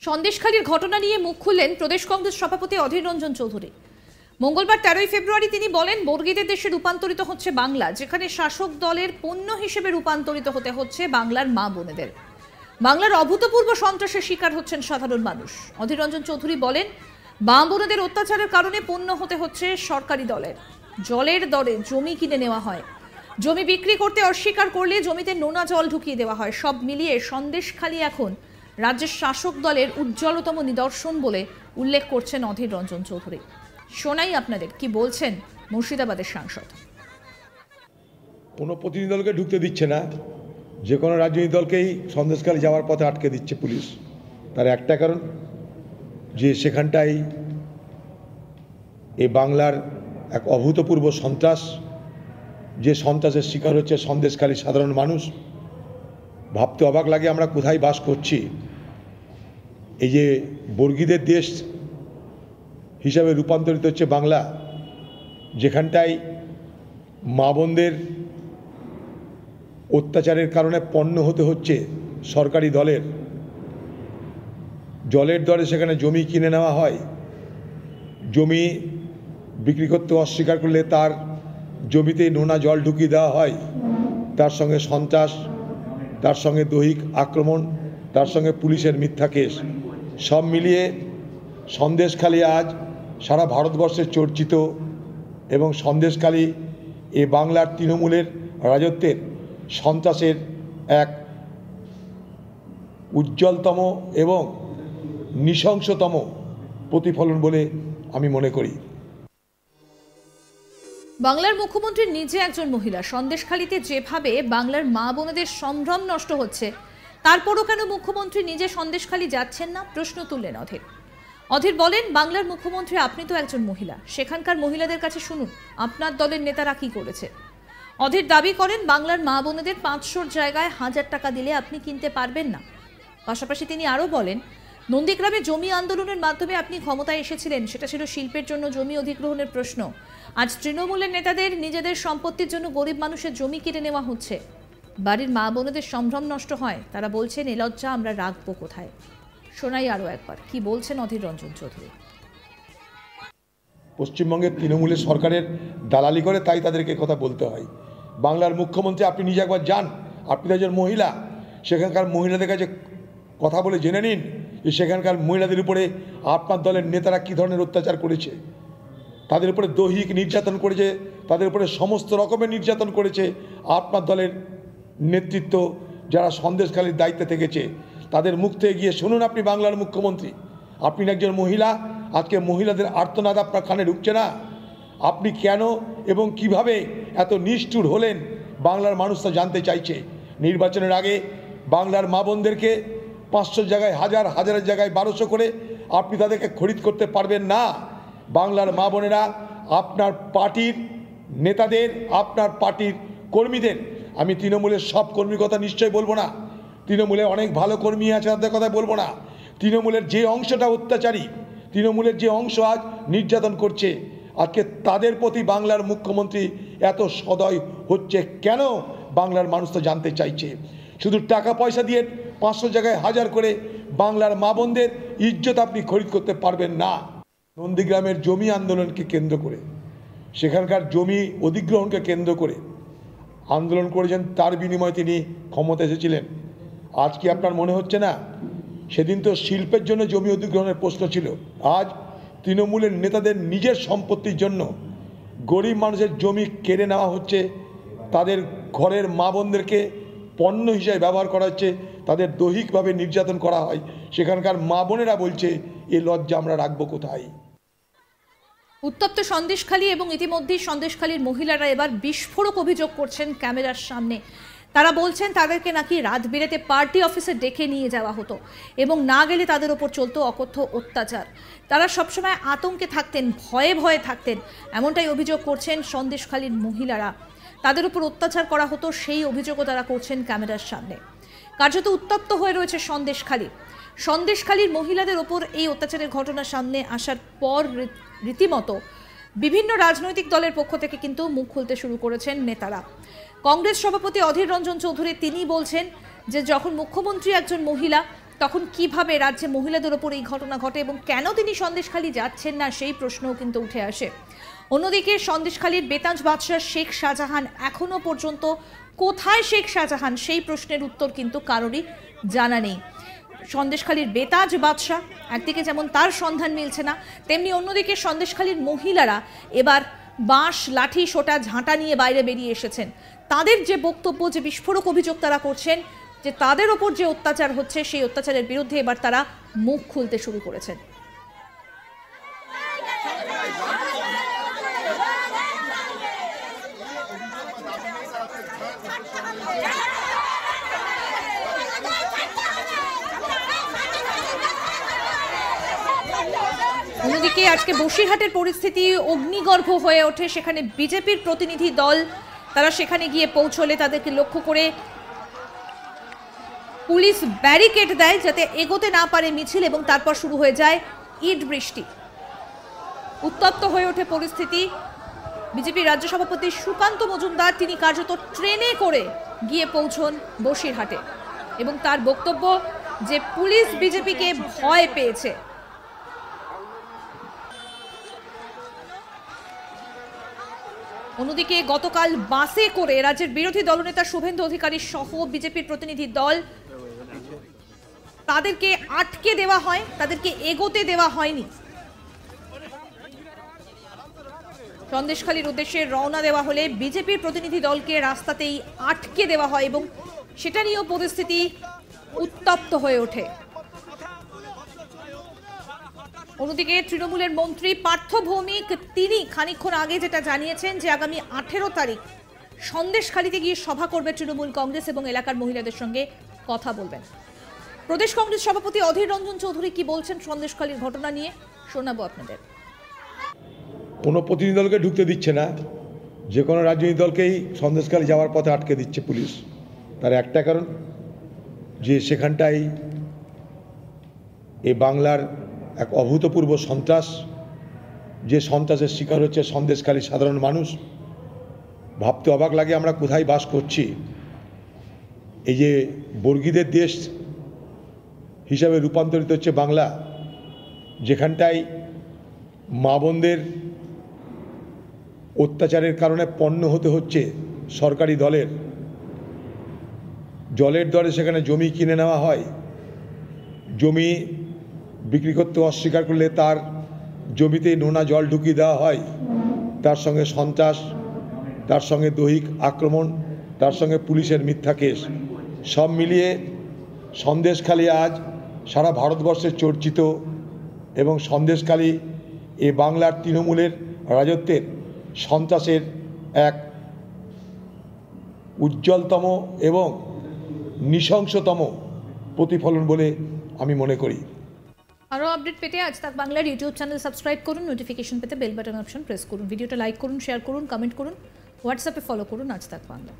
সন্দেশখালীর ঘটনা নিয়ে মুখ খুললেন প্রদেশ কংগ্রেস সভাপতি অধীর রঞ্জন চৌধুরী। মঙ্গলবার 13 ফেব্রুয়ারি তিনি বলেন, বর্গীদের দেশে রূপান্তরিত হচ্ছে বাংলা, যেখানে শাসক দলের পণ্য হিসেবে রূপান্তরিত হতে হচ্ছে বাংলার মা বোনেদের। বাংলার অভূতপূর্ব সন্ত্রাসের শিকার হচ্ছেন সাধারণ মানুষ। অধীর রঞ্জন চৌধুরী বলেন, মা বোনেদের অত্যাচারের কারণে পণ্য হতে হচ্ছে সরকারি দলের। জলের দরে জমি কিনে নেওয়া হয়, জমি বিক্রি করতে অস্বীকার করলে জমিতে নোনা জল ঢুকিয়ে দেওয়া হয়। সব মিলিয়ে সন্দেশখালী এখন রাজ্যের শাসক দলের উজ্জ্বলতম নিদর্শন বলে উল্লেখ করছেন অধীর রঞ্জন চৌধুরী। শোনাই আপনাদের কি বলছেন মুর্শিদাবাদের সাংসদ। কোনো প্রতিনিধি দলকে ঢুকতে দিচ্ছে না, যে কোনো রাজনৈতিক দলকেই সন্দেশখালী যাওয়ার পথে আটকে দিচ্ছে পুলিশ। তার একটা কারণ যে সেখানটাই এই বাংলার এক অভূতপূর্ব সন্ত্রাস, যে সন্ত্রাসের শিকার হচ্ছে সন্দেশখালী সাধারণ মানুষ। ভাবতে অবাক লাগে আমরা কোথায় বাস করছি। এই যে বর্গীদের দেশ হিসাবে রূপান্তরিত হচ্ছে বাংলা, যেখানটায় মা বোনদের অত্যাচারের কারণে পণ্য হতে হচ্ছে সরকারি দলের। জলের দরে সেখানে জমি কিনে নেওয়া হয়, জমি বিক্রি করতে অস্বীকার করলে তার জমিতে নোনা জল ঢুকিয়ে দেওয়া হয়। তার সঙ্গে সন্ত্রাস, তার সঙ্গে দৈহিক আক্রমণ, তার সঙ্গে পুলিশের মিথ্যা কেস, সব মিলিয়ে সন্দেশখালী আজ সারা ভারতবর্ষে চর্চিত। এবং সন্দেশখালী এ বাংলার তৃণমূলের রাজত্বের সন্ত্রাসের এক উজ্জ্বলতম এবং নৃশংসতম প্রতিফলন বলে আমি মনে করি। বাংলার মুখ্যমন্ত্রী নিজে একজন মহিলা। সন্দেশখালীতে যেভাবে বাংলার মা বোনেদের সম্ভ্রম নষ্ট হচ্ছে, তারপরও কেন মুখ্যমন্ত্রী নিজে সন্দেশখালী যাচ্ছেন না, প্রশ্ন তুললেন অধীর। অধীর বলেন, বাংলার মুখ্যমন্ত্রী আপনি তো একজন মহিলা, সেখানকার মহিলাদের কাছে শুনুন আপনার দলের নেতারা কি করেছে। অধীর দাবি করেন, বাংলার মা বোনেদের 500 জায়গায় 1000 টাকা দিলে আপনি কিনতে পারবেন না। পাশাপাশি তিনি আরও বলেন, নন্দীগ্রামে জমি আন্দোলনের মাধ্যমে আপনি ক্ষমতায় এসেছিলেন, সেটা ছিল শিল্পের জন্য জমি অধিগ্রহণের প্রশ্ন। আজ তৃণমূলের নেতাদের নিজেদের সম্পত্তির জন্য গরিব মানুষের জমি কেটে নেওয়া হচ্ছে। বাড়ির মা বোনেদের সম্ভ্রম নষ্ট হয়, তারা বলছেন এ লজ্জা আমরা রাখবো কোথায়। শোনাই আরও একবার কি বলছেন অধীর রঞ্জন চৌধুরী। পশ্চিমবঙ্গের তৃণমূলের সরকারের দালালি করে, তাই তাদেরকে কথা বলতে হয়। বাংলার মুখ্যমন্ত্রী আপনি নিজে একবার যান, আপনি তো একজন মহিলা, সেখানকার মহিলাদের কাছে কথা বলে জেনে নিন যে সেখানকার মহিলাদের উপরে আপনার দলের নেতারা কী ধরনের অত্যাচার করেছে। তাদের উপরে দৈহিক নির্যাতন করেছে, তাদের উপরে সমস্ত রকমের নির্যাতন করেছে আপনার দলের নেতৃত্ব যারা সন্দেশখালীর দায়িত্বে থেকেছে। তাদের মুখ থেকে গিয়ে শুনুন, আপনি বাংলার মুখ্যমন্ত্রী, আপনি একজন মহিলা, আজকে মহিলাদের আর্তনাদ আপনার কানে ঢুকছে না। আপনি কেন এবং কিভাবে এত নিষ্ঠুর হলেন বাংলার মানুষ তা জানতে চাইছে। নির্বাচনের আগে বাংলার মা বোনদেরকে 500 জায়গায় 1000, 1000 জায়গায় 1200 করে আপনি তাদেরকে খরিদ করতে পারবেন না। বাংলার মা বোনেরা আপনার পার্টির নেতাদের, আপনার পার্টির কর্মীদের, আমি তৃণমূলের সব কর্মীর কথা নিশ্চয়ই বলবো না, তৃণমূলে অনেক ভালো কর্মী আছে তাদের কথা বলবো না, তৃণমূলের যে অংশটা অত্যাচারী, তৃণমূলের যে অংশ আজ নির্যাতন করছে, আজকে তাদের প্রতি বাংলার মুখ্যমন্ত্রী এত সদয় হচ্ছে কেন, বাংলার মানুষ তো জানতে চাইছে। শুধু টাকা পয়সা দিয়ে 500 জায়গায় 1000 করে বাংলার মা বোনদের ইজ্জত আপনি খরিদ করতে পারবেন না। নন্দীগ্রামের জমি আন্দোলনকে কেন্দ্র করে, সেখানকার জমি অধিগ্রহণকে কেন্দ্র করে আন্দোলন করেছেন, তার বিনিময়ে তিনি ক্ষমতা এসেছিলেন। আজ কি আপনার মনে হচ্ছে না, সেদিন তো শিল্পের জন্য জমি অধিগ্রহণের প্রশ্ন ছিল, আজ তৃণমূলের নেতাদের নিজের সম্পত্তির জন্য গরিব মানুষের জমি কেড়ে নেওয়া হচ্ছে, তাদের ঘরের মা বোনদেরকে পণ্য হিসেবে ব্যবহার করা হচ্ছে, তাদের দৈহিকভাবে নির্যাতন করা হয়। সেখানকার মা বোনেরা বলছে এ লজ্জা আমরা রাখবো কোথায়। উত্তপ্ত সন্দেশখালী এবং ইতিমধ্যেই সন্দেশখালীর মহিলারা এবার বিস্ফোরক অভিযোগ করছেন ক্যামেরার সামনে। তারা বলছেন তাদেরকে নাকি রাত বিরেতে পার্টি অফিসে ডেকে নিয়ে যাওয়া হতো এবং না গেলে তাদের ওপর চলতো অকথ্য অত্যাচার। তারা সবসময় আতঙ্কে থাকতেন, ভয়ে ভয়ে থাকতেন, এমনটাই অভিযোগ করছেন সন্দেশখালীর মহিলারা। তাদের উপর অত্যাচার করা হতো, সেই অভিযোগও তারা করছেন ক্যামেরার সামনে। কার্যত উত্তপ্ত হয়ে রয়েছে সন্দেশখালী। সন্দেশখালীর মহিলাদের ওপর এই অত্যাচারের ঘটনা সামনে আসার পর রীতিমতো বিভিন্ন রাজনৈতিক দলের পক্ষ থেকে কিন্তু মুখ খুলতে শুরু করেছেন নেতারা। কংগ্রেস সভাপতি অধীর রঞ্জন চৌধুরী তিনি বলছেন যে যখন মুখ্যমন্ত্রী একজন মহিলা, তখন কিভাবে রাজ্যে মহিলাদের ওপর এই ঘটনা ঘটে এবং কেন তিনি সন্দেশখালী যাচ্ছেন না সেই প্রশ্নও কিন্তু উঠে আসে। অন্যদিকে সন্দেশখালীর বেতাজ বাদশাহ শেখ শাহজাহান এখনো পর্যন্ত কোথায় শেখ শাহজাহান সেই প্রশ্নের উত্তর কিন্তু কারোরই জানা নেই। সন্দেশখালীর বেতাজ বাদশাহ একদিকে যেমন তার সন্ধান মিলছে না, তেমনি অন্যদিকে সন্দেশখালীর মহিলারা এবার বাঁশ, লাঠি, সোটা, ঝাঁটা নিয়ে বাইরে বেরিয়ে এসেছেন। তাদের যে বক্তব্য, যে বিস্ফোরক অভিযোগ তারা করছেন, যে তাদের ওপর যে অত্যাচার হচ্ছে সেই অত্যাচারের বিরুদ্ধে এবার তারা মুখ খুলতে শুরু করেছেন। অন্যদিকে আজকে বসিরহাটের পরিস্থিতি অগ্নিগর্ভ হয়ে ওঠে। সেখানে বিজেপির প্রতিনিধি দল তারা সেখানে গিয়ে পৌঁছলে তাদেরকে লক্ষ্য করে পুলিশ ব্যারিকেড দেয় যাতে এগোতে না পারে মিছিল, এবং তারপর শুরু হয়ে যায় ইট বৃষ্টি। উত্তপ্ত হয়ে ওঠে পরিস্থিতি। বিজেপির রাজ্য সভাপতি সুকান্ত মজুমদার তিনি কার্যত ট্রেনে করে গিয়ে পৌঁছন বসিরহাটে এবং তার বক্তব্য যে পুলিশ বিজেপিকে ভয় পেয়েছে। অন্যদিকে গতকাল বাসে করে রাজ্যের বিরোধী দলনেতা শুভেন্দু অধিকারী সহ বিজেপির প্রতিনিধি দল তাদেরকে আটকে দেওয়া হয়, তাদেরকে এগোতে দেওয়া হয়নি। সন্দেশখালীর উদ্দেশ্যে রওনা দেওয়া হলে বিজেপির প্রতিনিধি দলকে রাস্তাতেই আটকে দেওয়া হয় এবং সেটা নিয়েও পরিস্থিতি উত্তপ্ত হয়ে ওঠে। অন্যদিকে তৃণমূলের মন্ত্রী পার্থ ভৌমিক তিনি খানিকক্ষণ আগে যেটা জানিয়েছেন যে আগামী 18 তারিখ সন্দেশখালীতে গিয়ে সভা করবে তৃণমূল কংগ্রেস এবং এলাকার মহিলাদের সঙ্গে কথা বলবেন। প্রদেশ কংগ্রেস সভাপতি অধীর রঞ্জন চৌধুরী কি বলছেন সন্দেশখালীর ঘটনা নিয়ে শোনাবো আপনাদের। কোনো প্রতিনিধি দলকে ঢুকতে দিচ্ছে না, যে কোনো রাজনৈতিক দলকেই সন্দেশখালী যাওয়ার পথে আটকে দিচ্ছে পুলিশ। তার একটা কারণ যে সেখানটাই এই বাংলার এক অভূতপূর্ব সন্ত্রাস, যে সন্ত্রাসের শিকার হচ্ছে সন্দেশখালীর সাধারণ মানুষ। ভাবতে অবাক লাগে আমরা কোথায় বাস করছি। এই যে বর্গীদের দেশ হিসাবে রূপান্তরিত হচ্ছে বাংলা, যেখানটায় মা বোনদের অত্যাচারের কারণে পণ্য হতে হচ্ছে সরকারি দলের, জলের দরে সেখানে জমি কিনে নেওয়া হয়। জমি বিক্রি করতে অস্বীকার করলে তার জমিতে নোনা জল ঢুকিয়ে দেওয়া হয়। তার সঙ্গে সন্ত্রাস, তার সঙ্গে দৈহিক আক্রমণ, তার সঙ্গে পুলিশের মিথ্যা কেস, সব মিলিয়ে সন্দেশখালী আজ সারা ভারতবর্ষে চর্চিত এবং সন্দেশখালী এ বাংলার তৃণমূলের রাজত্বের সন্ত্রাসের এক উজ্জ্বলতম এবং নৃশংসতম প্রতিফলন বলে আমি মনে করি। আরও আপডেট পেতে আজ তাক বাংলার ইউটিউব চ্যানেল সাবস্ক্রাইব করুন, নোটিফিকেশন পেতে বেল বাটন অপশন প্রেস করুন, ভিডিওটা লাইক করুন, শেয়ার করুন, কমেন্ট করুন, হোয়াটসঅ্যাপে ফলো করুন আজ তাক বাংলা।